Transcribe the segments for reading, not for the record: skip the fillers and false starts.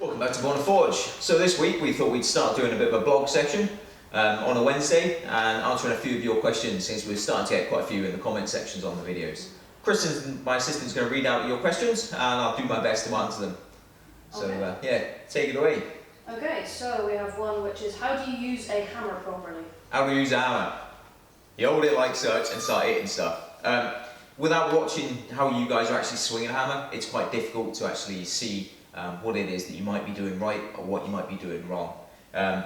Welcome back to Born to Forge. So this week we thought we'd start doing a bit of a blog section on a Wednesday and answering a few of your questions, since we're starting to get quite a few in the comment sections on the videos. Kristen, my assistant, is going to read out your questions and I'll do my best to answer them. So yeah, take it away. Okay, so we have one which is, how do you use a hammer properly? How do you use a hammer? You hold it like such and start hitting stuff. Without watching how you guys are actually swinging a hammer, it's quite difficult to actually see what it is that you might be doing right or what you might be doing wrong. And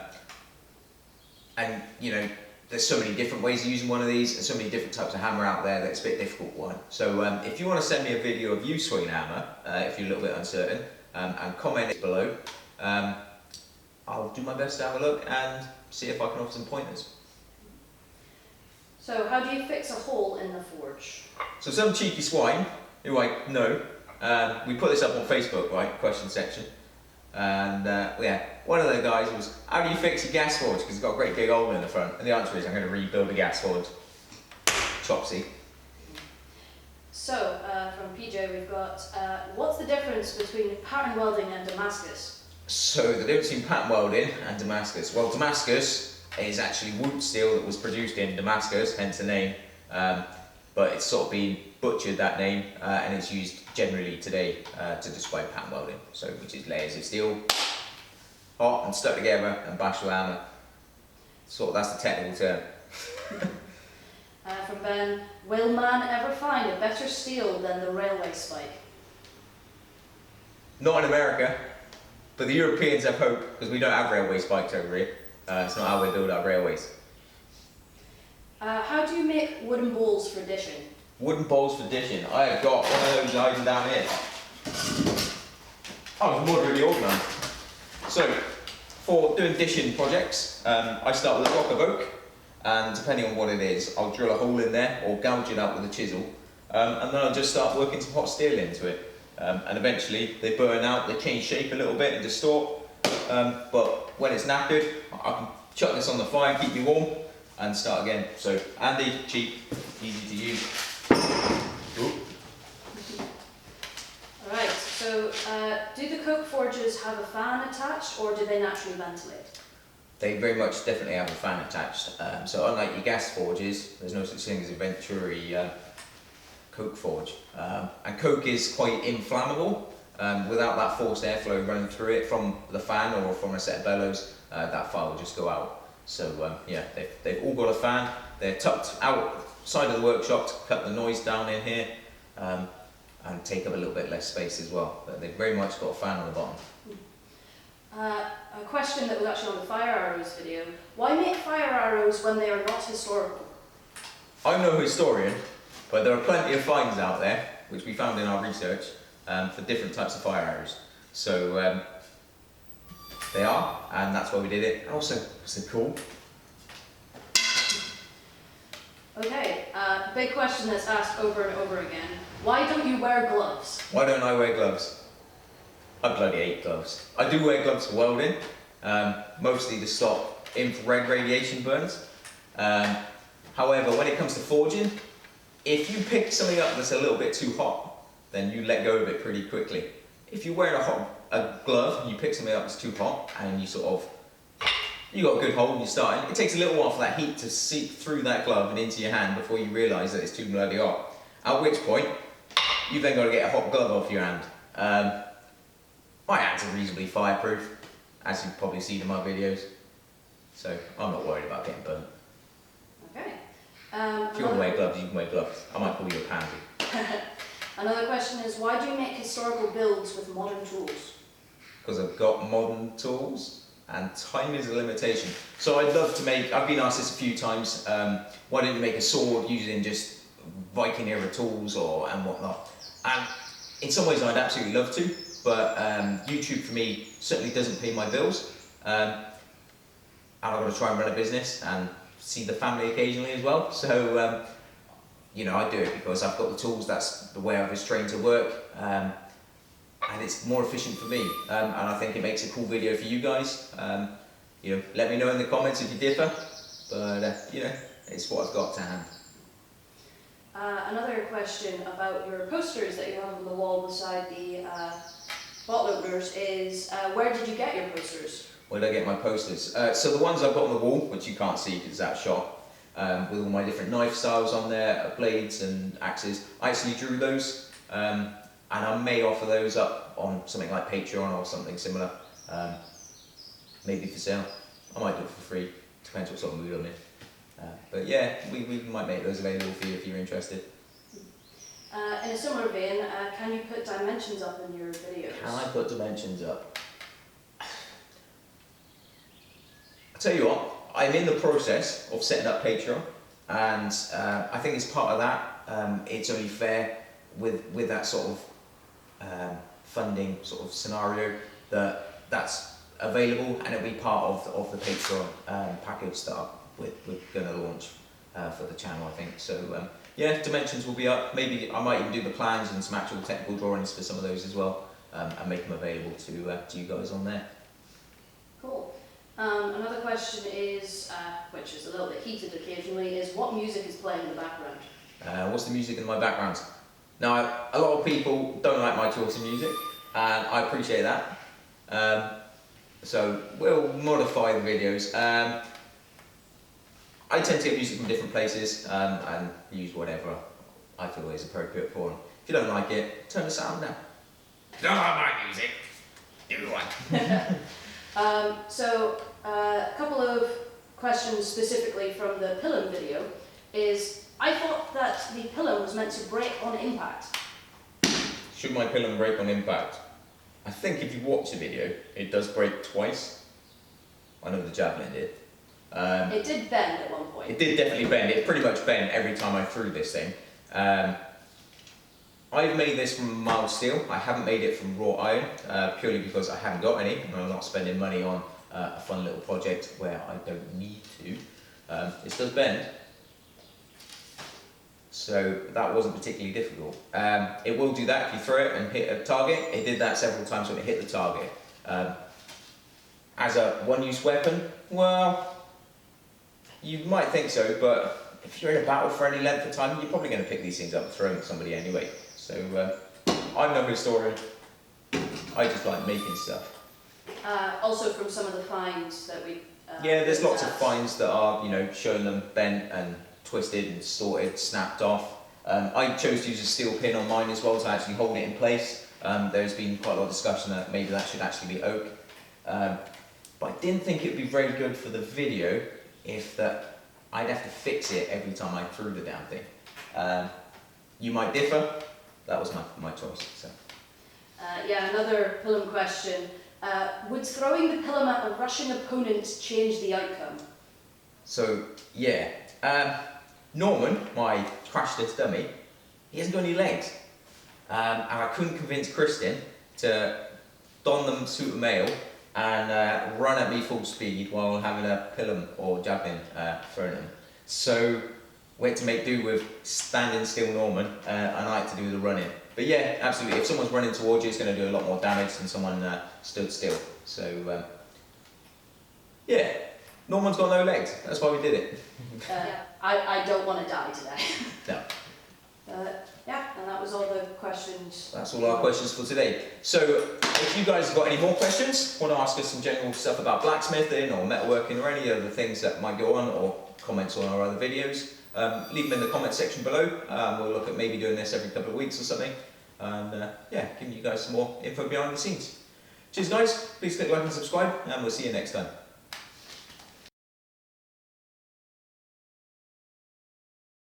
you know, there's so many different ways of using one of these and so many different types of hammer out there that it's a bit difficult one. So if you want to send me a video of you swinging a hammer, if you're a little bit uncertain, and comment it below, I'll do my best to have a look and see if I can offer some pointers. So how do you fix a hole in the forge? So some cheeky swine, who I know, we put this up on Facebook, right, question section, and yeah, one of the guys was, how do you fix a gas forge, because it's got a great big hole in the front, and the answer is, I'm going to rebuild a gas forge. Chopsy. So, from PJ we've got, what's the difference between pattern welding and Damascus? So the difference between pattern welding and Damascus, well, Damascus is actually wood steel that was produced in Damascus, hence the name, but it's sort of been butchered, that name, and it's used generally today to describe pattern welding, so which is layers of steel, hot and stuck together and bashed with a hammer. Sort of, that's the technical term. From Ben, will man ever find a better steel than the railway spike? Not in America, but the Europeans have hope, because we don't have railway spikes over here. It's not how we build our railways. How do you make wooden bowls for dishing? Wooden bowls for dishing. I have got one of those hiding down here. I'm moderately old man. So, for doing dishing projects, I start with a block of oak, and depending on what it is, I'll drill a hole in there or gouge it out with a chisel, and then I'll just start working some hot steel into it. And eventually they burn out, they change shape a little bit and distort, but when it's knackered, I can chuck this on the fire, keep me warm, and start again. So handy, cheap, easy to use. Alright, so do the coke forges have a fan attached, or do they naturally ventilate? They very much definitely have a fan attached. So unlike your gas forges, there's no such thing as a Venturi coke forge. And coke is quite inflammable. Without that forced airflow running through it from the fan or from a set of bellows, that fire will just go out. So yeah, they've all got a fan. They're tucked outside of the workshop to cut the noise down in here, and take up a little bit less space as well. But they've very much got a fan on the bottom. A question that was actually on the fire arrows video. Why make fire arrows when they are not historical? I'm no historian, but there are plenty of finds out there, which we found in our research, for different types of fire arrows. So they are, and that's why we did it. Also, it's cool. Okay, big question that's asked over and over again. Why don't you wear gloves? Why don't I wear gloves? I bloody hate gloves. I do wear gloves for welding, mostly to stop infrared radiation burns. However, when it comes to forging, if you pick something up that's a little bit too hot, then you let go of it pretty quickly. If you're wearing a glove and you pick something up that's too hot and you you got a good hold and you're starting, it takes a little while for that heat to seep through that glove and into your hand before you realise that it's too bloody hot. At which point, you've then got to get a hot glove off your hand. My hands are reasonably fireproof, as you've probably seen in my videos, so I'm not worried about getting burnt. Okay. If you want to wear gloves, you can wear gloves. I might call you a pansy. Another question is, why do you make historical builds with modern tools? Because I've got modern tools, and time is a limitation. So I'd love to make, I've been asked this a few times, why don't you make a sword using just Viking era tools and whatnot. And in some ways I'd absolutely love to, but YouTube for me certainly doesn't pay my bills. And I've got to try and run a business and see the family occasionally as well. So you know, I do it because I've got the tools, that's the way I was trained to work, and it's more efficient for me, and I think it makes a cool video for you guys. You know, let me know in the comments if you differ, but you know, it's what I've got to hand. Another question about your posters that you have on the wall beside the bottle openers is where did you get your posters? Where did I get my posters? So the ones I've got on the wall, which you can't see because it's that shot, with all my different knife styles on there, blades and axes, I actually drew those, and I may offer those up on something like Patreon or something similar, maybe for sale. I might do it for free, depends what sort of mood I'm in. But yeah, we might make those available for you if you're interested. In a similar vein, can you put dimensions up in your videos? Can I put dimensions up? I'll tell you what, I'm in the process of setting up Patreon, and I think as part of that, it's only fair with that sort of funding sort of scenario that's available, and it'll be part of the Patreon package that we're going to launch for the channel, I think. So yeah, dimensions will be up. Maybe I might even do the plans and some actual technical drawings for some of those as well, and make them available to you guys on there. Cool. Another question is, which is a little bit heated occasionally, is what music is playing in the background? What's the music in my background? Now, a lot of people don't like my choice of music, and I appreciate that. So we'll modify the videos. I tend to get music from different places and use whatever I feel is appropriate for them. If you don't like it, turn the sound down. If you don't like my music, do one. So a couple of questions specifically from the Pilum video is, I thought that the Pilum was meant to break on impact. Should my Pilum break on impact? I think if you watch the video, it does break twice. I know the Javelin did. It did bend at one point. It did definitely bend. It pretty much bent every time I threw this thing. I've made this from mild steel. I haven't made it from wrought iron, purely because I haven't got any, and I'm not spending money on a fun little project where I don't need to. This does bend, so that wasn't particularly difficult. It will do that if you throw it and hit a target. It did that several times when it hit the target. As a one-use weapon, well, you might think so, but if you're in a battle for any length of time, you're probably going to pick these things up and throw them at somebody anyway. So I'm no historian. I just like making stuff. Also from some of the finds that we... yeah, there's lots of finds that are, you know, showing them bent and twisted and distorted, snapped off. I chose to use a steel pin on mine as well to actually hold it in place. There's been quite a lot of discussion that maybe that should actually be oak. But I didn't think it would be very good for the video if I'd have to fix it every time I threw the damn thing. You might differ. That was my choice. So. Yeah, another Pilum question. Would throwing the Pilum at a rushing opponent change the outcome? So, yeah. Norman, my crash test dummy, he hasn't got any legs. And I couldn't convince Kristen to don the suit of mail and run at me full speed while having a Pilum or Javelin thrown at him. So we had to make do with standing still Norman, and I had to do the running. But yeah, absolutely, if someone's running towards you, it's going to do a lot more damage than someone stood still. So yeah, Norman's got no legs, that's why we did it. I don't want to die today. No. Yeah, and that was all the questions. That's all our questions for today. So if you guys have got any more questions, want to ask us some general stuff about blacksmithing or metalworking or any other things that might go on, or comments on our other videos, leave them in the comment section below. We'll look at maybe doing this every couple of weeks or something, and yeah, giving you guys some more info behind the scenes. Cheers guys, please click like and subscribe, and we'll see you next time.